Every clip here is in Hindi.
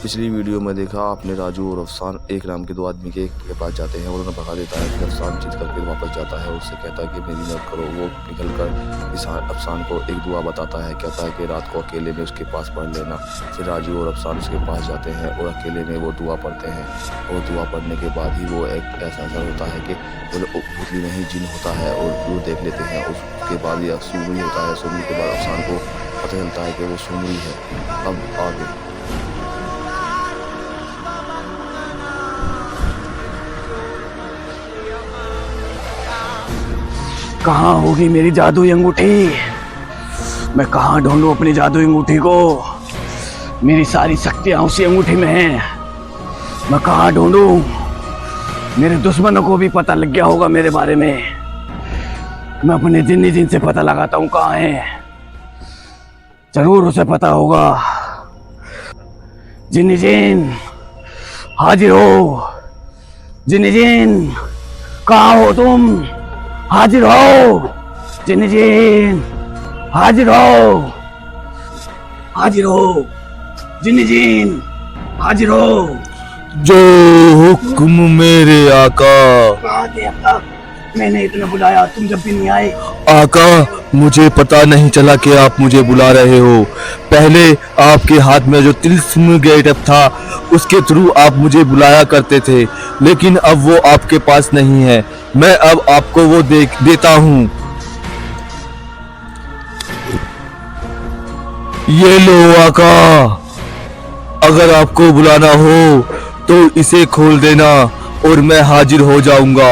पिछली वीडियो में देखा आपने राजू और अफसान एक नाम के दो आदमी के पास जाते हैं और उन्हें भगा देता है। फिर अफसान जीत करके वापस जाता है और उससे कहता है कि मेरी मदद करो। वो निकल कर इस अफसान को एक दुआ बताता है, कहता है कि रात को अकेले में उसके पास पढ़ लेना। फिर राजू और अफसान उसके पास जाते हैं और अकेले में वो दुआ पढ़ते हैं और दुआ पढ़ने के बाद ही वो एक ऐसा असर होता है कि वो भूतली नहीं जिन होता है और वो देख लेते हैं। उसके बाद ये सुमरी होता है। सुमरी के बाद अफसान को पता चलता है कि वो सुमरी है। अब आगे कहाँ होगी मेरी जादुई अंगूठी? मैं कहाँ ढूंढूं अपनी जादुई अंगूठी को? मेरी सारी शक्तियां उसी अंगूठी में हैं। मैं कहाँ ढूंढूं? मेरे दुश्मनों को भी पता लग गया होगा मेरे बारे में। मैं अपने जिन्नी जिन से पता लगाता हूँ कहाँ है। जरूर उसे पता होगा। जिन्नी जिन हाजिर हो। जिन्नी जिन कहाँ हो तुम? हाजिर हो। जिन्नी जिन हाजिर हो। हाजिर हो। जिन्नी जिन हाजिर हो। जो हुक्म मेरे आका। कहाँ थे अब तक? मैंने इतना बुलाया, तुम जब भी नहीं आए। आका, मुझे पता नहीं चला कि आप मुझे बुला रहे हो। पहले आपके हाथ में जो तिलिस्म गेटअप था उसके थ्रू आप मुझे बुलाया करते थे, लेकिन अब वो आपके पास नहीं है। मैं अब आपको वो देता हूँ। ये लो आका, अगर आपको बुलाना हो तो इसे खोल देना और मैं हाजिर हो जाऊंगा।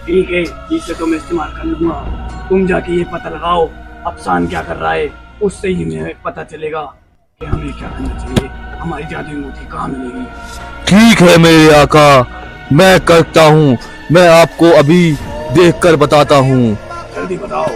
ठीक है, इसे तो मैं इस्तेमाल कर लूंगा। तुम जाके ये पता लगाओ अफसान क्या कर रहा है, उससे ही हमें पता चलेगा कि हमें क्या करना चाहिए। हमारी जादुई अंगूठी कहाँ मिलेगी? ठीक है मेरे आका, मैं करता हूँ। मैं आपको अभी देखकर बताता हूँ। जल्दी बताओ।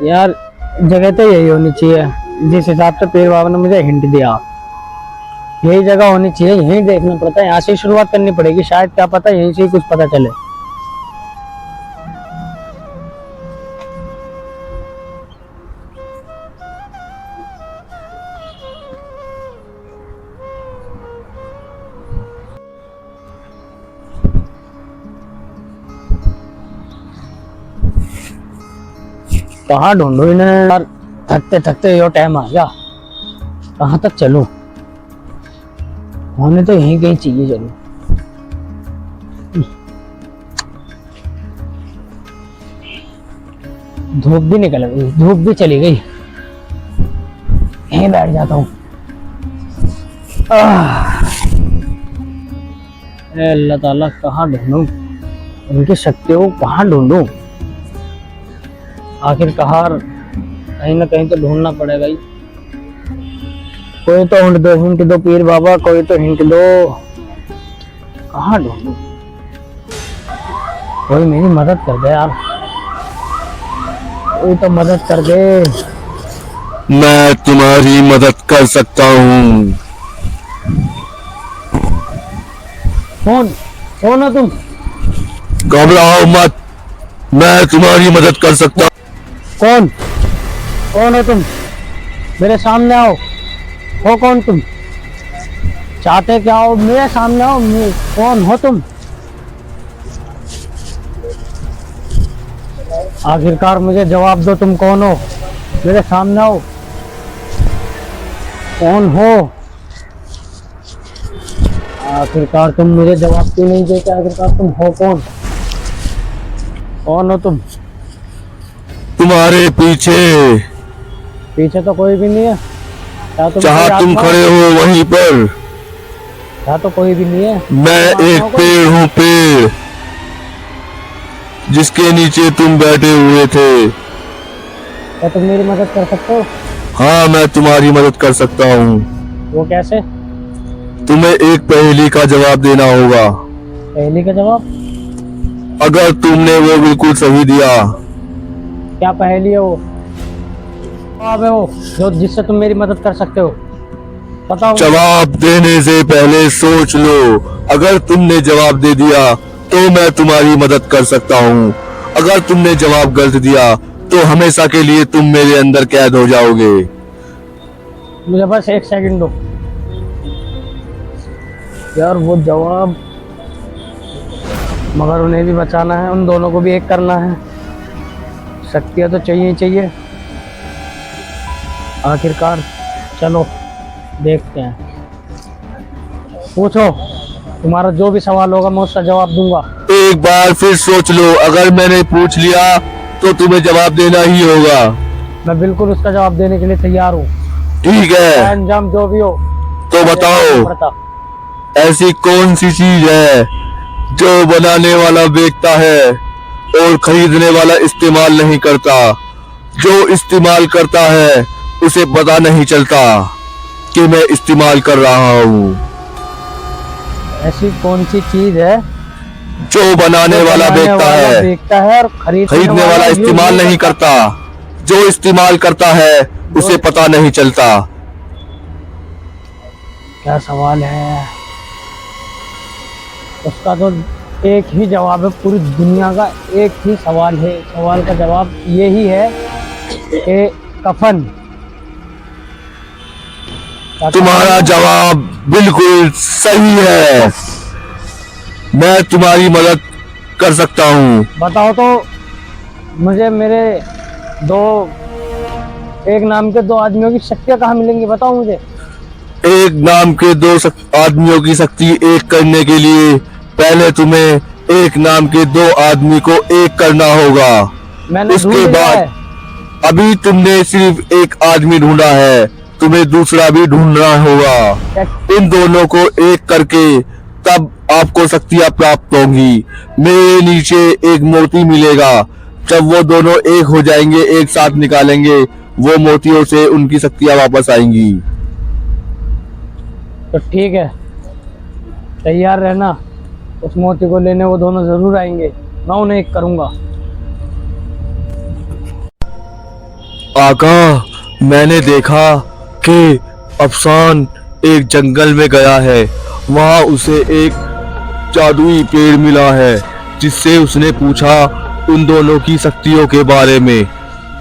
यार जगह तो यही होनी चाहिए जिस हिसाब से पीर बाबा ने मुझे हिंट दिया। यही जगह होनी चाहिए, यहीं देखना पड़ता है। यहाँ से शुरुआत करनी पड़ेगी, शायद क्या पता यहीं से कुछ पता चले। कहाँ ढूंढू इन्हें यार? थकते थकते यो टाइम आ गया। कहाँ तक चलूं? होने तो यहीं कहीं चाहिए। चलो, धूप भी निकल गई, धूप भी चली गई। यहीं बैठ जाता हूँ। अल्लाह ताला, कहाँ ढूंढूं उनकी शक्तियों को? कहाँ ढूंढूं? आखिरकार कहीं ना कहीं तो ढूंढना पड़ेगा ही। कोई तो हिंट दो पीर बाबा, कोई तो हिंट दो। कहाँ ढूंढूं? कोई मेरी मदद कर दे यार, कोई तो मदद कर दे। मैं तुम्हारी मदद कर सकता हूँ। कौन कौन हो तुम? घबराओ मत, मैं तुम्हारी मदद कर सकता हूँ। कौन कौन हो तुम? मेरे सामने आओ। हो कौन तुम? चाहते क्या हो? मेरे सामने आओ। कौन हो तुम? आखिरकार मुझे जवाब दो, तुम कौन हो? मेरे सामने आओ। कौन हो? आखिरकार तुम मुझे जवाब क्यों नहीं देते? आखिरकार तुम हो कौन? कौन हो तुम? तुम्हारे पीछे पीछे तो कोई भी नहीं है। या तो जहाँ तुम खड़े हो वहीं पर या तो कोई भी नहीं है। मैं एक पेड़ हूँ, पेड़ जिसके नीचे तुम बैठे हुए थे। क्या तुम मेरी मदद कर सकते हो? हाँ, मैं तुम्हारी मदद कर सकता हूँ। वो कैसे? तुम्हें एक पहेली का जवाब देना होगा। पहली का जवाब? अगर तुमने वो बिल्कुल सही दिया, क्या पहेली है वो? जवाब है वो जो जिससे तुम मेरी मदद कर सकते हो, बताओ। जवाब देने से पहले सोच लो। अगर तुमने जवाब दे दिया तो मैं तुम्हारी मदद कर सकता हूँ। अगर तुमने जवाब गलत दिया तो हमेशा के लिए तुम मेरे अंदर कैद हो जाओगे। मुझे बस 1 सेकंड दो यार। वो जवाब, मगर उन्हें भी बचाना है, उन दोनों को भी एक करना है। शक्तियाँ तो चाहिए ही चाहिए। आखिरकार चलो देखते हैं। पूछो, तुम्हारा जो भी सवाल होगा मैं उसका जवाब दूंगा। एक बार फिर सोच लो। अगर मैंने पूछ लिया तो तुम्हें जवाब देना ही होगा। मैं बिल्कुल उसका जवाब देने के लिए तैयार हूँ। ठीक है, अंजाम जो भी हो तो बताओ, पड़ता। ऐसी कौन सी चीज है जो बनाने वाला बेचता है और खरीदने वाला इस्तेमाल नहीं करता? जो इस्तेमाल करता है उसे पता नहीं चलता कि मैं इस्तेमाल कर रहा हूँ। ऐसी कौन सी चीज है जो बनाने वाला बेचता है और खरीदने वाला इस्तेमाल नहीं करता? जो इस्तेमाल करता है उसे पता नहीं चलता। क्या सवाल है? उसका तो एक ही जवाब है, पूरी दुनिया का एक ही सवाल है। सवाल का जवाब यही है कि कफन। तुम्हारा जवाब बिल्कुल सही है। मैं तुम्हारी मदद कर सकता हूँ। बताओ तो मुझे, मेरे एक नाम के 2 आदमियों की शक्तियाँ कहाँ मिलेंगी? बताओ मुझे। एक नाम के 2 आदमियों की शक्ति एक करने के लिए पहले तुम्हें एक नाम के 2 आदमी को एक करना होगा। मैंने उसके ढूंढ लिया बाद है। अभी तुमने सिर्फ एक आदमी ढूंढा है, तुम्हें दूसरा भी ढूंढना होगा। इन दोनों को एक करके तब आपको शक्तियाँ प्राप्त होंगी। मेरे नीचे एक मोती मिलेगा। जब वो दोनों एक हो जाएंगे, एक साथ निकालेंगे, वो मोतियों से उनकी शक्तियाँ वापस आएंगी। तो ठीक है, तैयार रहना। उस मोती को लेने वो दोनों जरूर आएंगे। मैं उन्हें एक करूंगा। आका, मैंने देखा कि अफसान एक जंगल में गया है। वहाँ उसे एक जादुई पेड़ मिला है, जिससे उसने पूछा उन दोनों की शक्तियों के बारे में,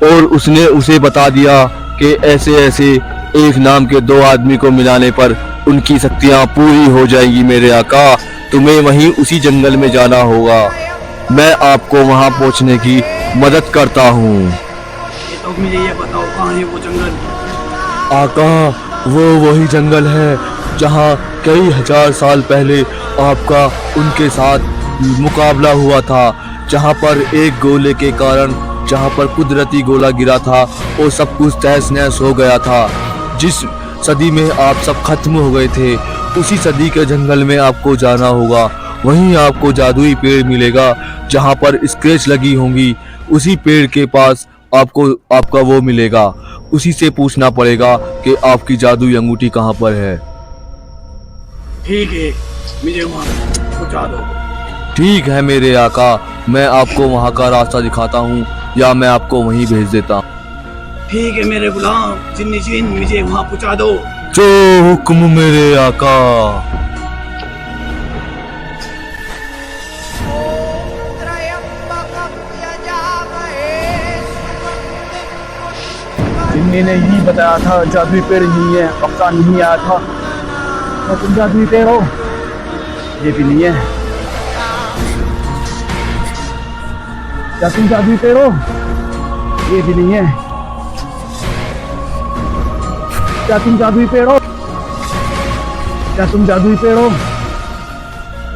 और उसने उसे बता दिया कि ऐसे ऐसे एक नाम के 2 आदमी को मिलाने पर उनकी शक्तियाँ पूरी हो जाएंगी। मेरे आका, तुम्हें वहीं उसी जंगल में जाना होगा। मैं आपको वहाँ पहुँचने की मदद करता हूँ। तो मुझे ये बताओ, कहाँ है वो जंगल? आका, वो वही जंगल है जहाँ कई हजार साल पहले आपका उनके साथ मुकाबला हुआ था। जहाँ पर एक गोले के कारण, जहाँ पर कुदरती गोला गिरा था और सब कुछ तहस नहस हो गया था। जिस सदी में आप सब खत्म हो गए थे, उसी सदी के जंगल में आपको जाना होगा। वहीं आपको जादुई पेड़ मिलेगा जहाँ पर स्क्रैच लगी होंगी। उसी पेड़ के पास आपको आपका वो मिलेगा। उसी से पूछना पड़ेगा कि आपकी जादुई अंगूठी कहाँ पर है। ठीक है, मुझे वहाँ पहुँचा दो। ठीक है मेरे आका, मैं आपको वहाँ का रास्ता दिखाता हूँ या मैं आपको वहीं भेज देता हूँ। ठीक है मेरे गुलाम जिन्नी जिन, मुझे वहाँ पहुँचा दो। जो हुक्म मेरे आका। जिन्नी ने ही बताया था जादुई पेड़ नहीं है, अफसान नहीं आया था। तो तुम जादुई पेड़ हो? ये भी नहीं है। क्या तुम जादुई पेड़ हो? ये भी नहीं है। क्या तुम जादुई पेड़ हो? क्या तुम जादुई पेड़ हो?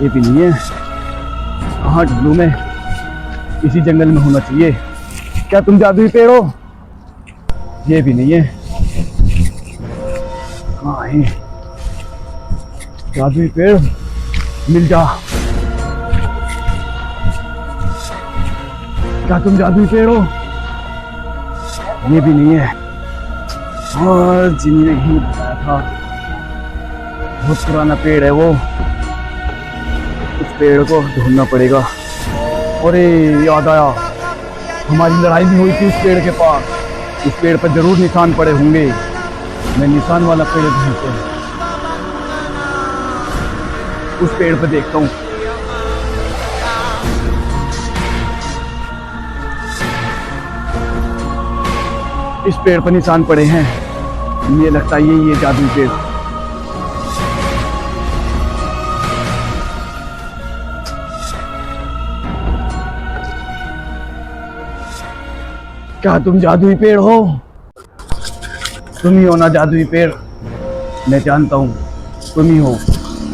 ये भी नहीं है। कहाँ ढूंढूं मैं? इसी जंगल में होना चाहिए। क्या तुम जादुई पेड़ हो? ये भी नहीं है। कहाँ है जादुई पेड़? मिल जा। क्या तुम जादुई पेड़ हो? ये भी नहीं है। और जिन्हें नहीं बताया था, बहुत पुराना पेड़ है वो। उस पेड़ को ढूंढना पड़ेगा। अरे याद आया, हमारी लड़ाई भी हुई थी उस पेड़ के पास। उस पेड़ पर जरूर निशान पड़े होंगे। मैं निशान वाला पेड़ ढूंढता हूँ, उस पेड़ पर देखता हूँ। इस पेड़ पर निशान पड़े हैं। ये लगता है ये जादुई पेड़। क्या तुम जादुई पेड़ हो? तुम ही हो ना जादुई पेड़? मैं जानता हूँ तुम ही हो।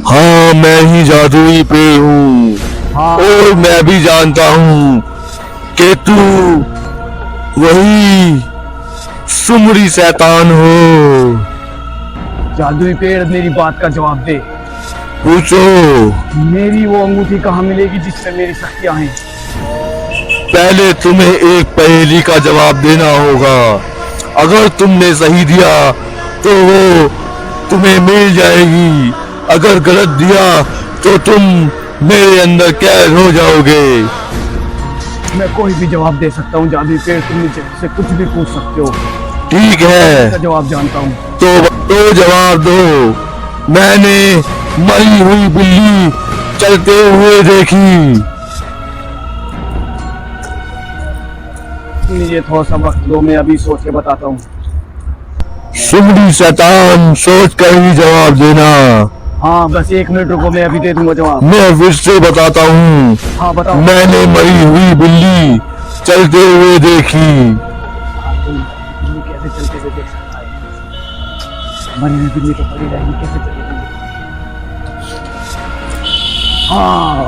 हाँ, मैं ही जादुई पेड़ हूँ। हाँ। और मैं भी जानता हूँ कि तू वही सुमरी शैतान हो। जादुई पेड़, मेरी बात का जवाब दे। पूछो। मेरी वो अंगूठी कहाँ मिलेगी जिसमें मेरी शक्तियां हैं? पहले तुम्हें एक पहेली का जवाब देना होगा। अगर तुमने सही दिया तो वो तुम्हें मिल जाएगी। अगर गलत दिया तो तुम मेरे अंदर कैद हो जाओगे। मैं कोई भी जवाब दे सकता हूँ जादुई पेड़, तुम मुझसे कुछ भी पूछ सकते हो। ठीक है, इसका जवाब जानता हूँ। तो जवाब दो। मैंने मरी हुई बिल्ली चलते हुए देखी। मुझे थोड़ा सा वक्त दो, मैं अभी सोच के बताता हूँ। सुमरी शैतान, सोच कर ही जवाब देना। हाँ बस 1 मिनट रुको, मैं अभी दे दूंगा जवाब। मैं फिर से बताता हूँ। हाँ बताओ। मैंने मरी हुई बिल्ली चलते हुए देखी। बिल्ली कैसे चलते हुए देख सकता है? मरी हुई बिल्ली तो पड़ी रहेगी, कैसे चलेगी? हाँ,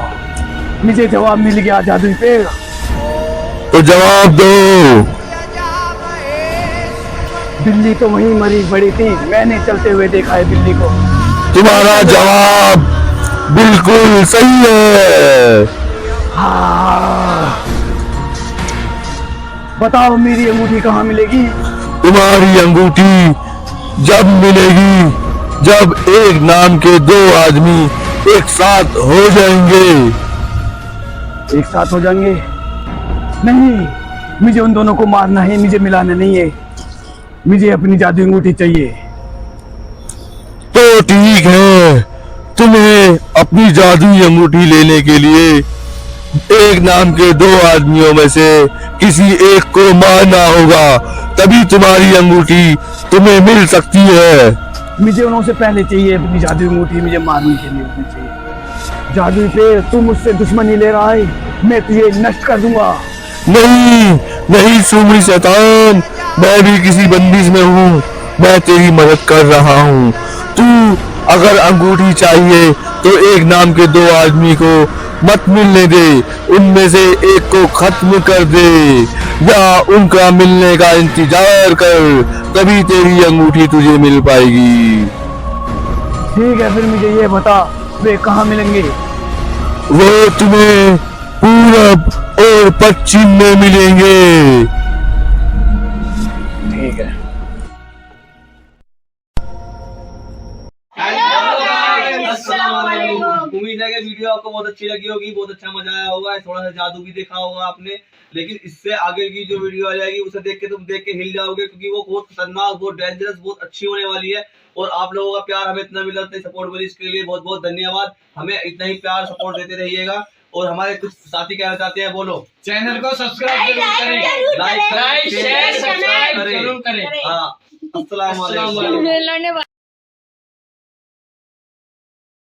मुझे जवाब मिल गया जादुई पेड़। तो जवाब दो। बिल्ली तो वहीं मरी पड़ी थी, मैंने चलते हुए देखा है बिल्ली को। तुम्हारा जवाब बिल्कुल सही है। हाँ। बताओ मेरी अंगूठी कहाँ मिलेगी? तुम्हारी अंगूठी जब मिलेगी जब एक नाम के 2 आदमी एक साथ हो जाएंगे। एक साथ हो जाएंगे? नहीं, मुझे उन दोनों को मारना है, मुझे मिलाना नहीं है। मुझे अपनी जादुई अंगूठी चाहिए। तो ठीक है, तुम्हें अपनी जादुई अंगूठी लेने के लिए एक नाम के 2 आदमियों में से किसी एक को मारना होगा, तभी तुम्हारी अंगूठी तुम्हें मिल सकती है। मुझे उनसे पहले चाहिए अपनी जादुई अंगूठी, मुझे मारने के लिए उन्हें चाहिए। जादुई पेड़, तू मुझसे दुश्मनी ले रहा है, मैं तुझे नष्ट कर दूंगा। नहीं नहीं सुमरी शैतान, मैं भी किसी बंदिश में हूँ। मैं तेरी मदद कर रहा हूँ। तू अगर अंगूठी चाहिए तो एक नाम के 2 आदमी को मत मिलने दे, उनमें से एक को खत्म कर दे या उनका मिलने का इंतजार कर, तभी तेरी अंगूठी तुझे मिल पाएगी। ठीक है, फिर मुझे ये बता वे कहाँ मिलेंगे? वो तुम्हें पूरब और पश्चिम में मिलेंगे। ठीक है। उम्मीद है कि वीडियो आपको बहुत अच्छी लगी होगी, बहुत अच्छा मजा आया होगा, थोड़ा सा जादू भी देखा होगा आपने। लेकिन इससे आगे की जो वीडियो आ जाएगी उसे देख के तुम देख के हिल जाओगे, क्योंकि वो बहुत खतरनाक, बहुत डेंजरस, बहुत अच्छी होने वाली है। और आप लोगों का प्यार हमें इतना मिला, इतनी सपोर्ट मिली, इसके लिए बहुत बहुत धन्यवाद। हमें इतना ही प्यार सपोर्ट देते रहिएगा। और हमारे कुछ साथी कहना चाहते हैं, बोलो। चैनल को सब्सक्राइब जरूर करें, लाइक शेयर सब्सक्राइब जरूर करें। हाँ, अस्सलाम वालेकुम।